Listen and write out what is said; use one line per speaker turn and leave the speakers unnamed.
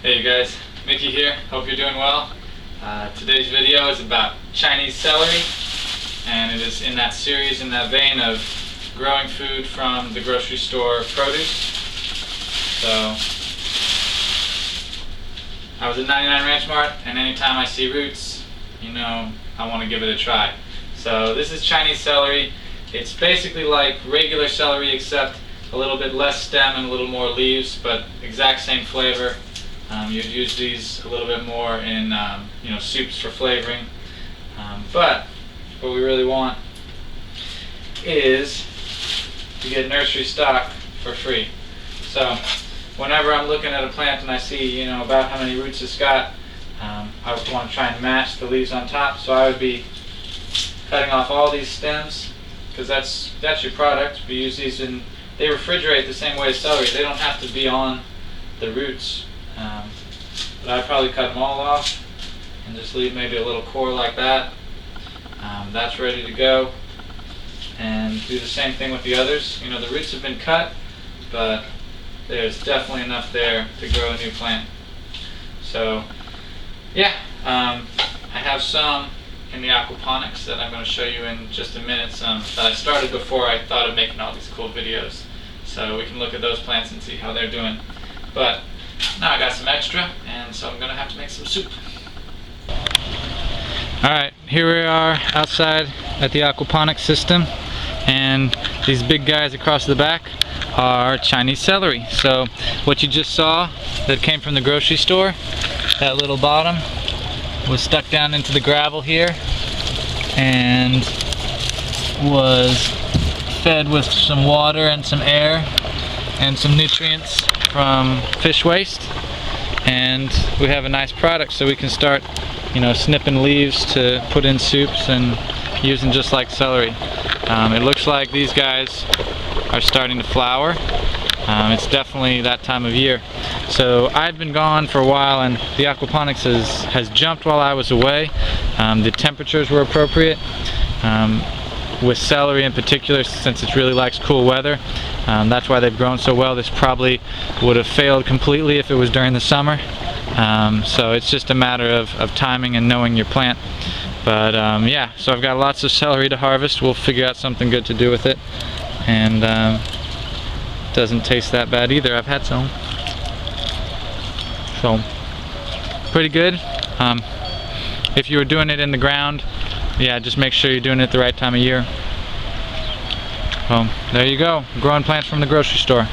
Hey you guys, Mickey here. Hope you're doing well. Today's video is about Chinese celery, and it is in that series, in that vein of growing food from the grocery store produce. So, I was at 99 Ranch Mart, and anytime I see roots, you know, I want to give it a try. So this is Chinese celery. It's basically like regular celery except a little bit less stem and a little more leaves, but exact same flavor. You'd use these a little bit more in soups for flavoring. But what we really want is to get nursery stock for free. So whenever I'm looking at a plant and I see about how many roots it's got, I want to try and match the leaves on top. So I would be cutting off all these stems, because that's your product. We use these they refrigerate the same way as celery. They don't have to be on the roots. But I'd probably cut them all off and just leave maybe a little core like that. That's ready to go. And do the same thing with the others. The roots have been cut, but there's definitely enough there to grow a new plant. So yeah, I have some in the aquaponics that I'm going to show you in just a minute, some that I started before I thought of making all these cool videos. So we can look at those plants and see how they're doing. But now I got some extra, and so I'm going to have to make some soup. Alright, here we are outside at the aquaponics system, and these big guys across the back are Chinese celery. So what you just saw that came from the grocery store, that little bottom was stuck down into the gravel here and was fed with some water and some air and some nutrients from fish waste, and we have a nice product, so we can start snipping leaves to put in soups and using just like celery. It looks like these guys are starting to flower. It's definitely that time of year. So I'd been gone for a while, and the aquaponics has jumped while I was away. The temperatures were appropriate. With celery in particular, since it really likes cool weather, that's why they've grown so well. This probably would have failed completely if it was during the summer. So it's just a matter of timing and knowing your plant. But yeah, so I've got lots of celery to harvest. We'll figure out something good to do with it. And doesn't taste that bad either. I've had some. So pretty good. If you were doing it in the ground, yeah, just make sure you're doing it the right time of year. There you go, growing plants from the grocery store.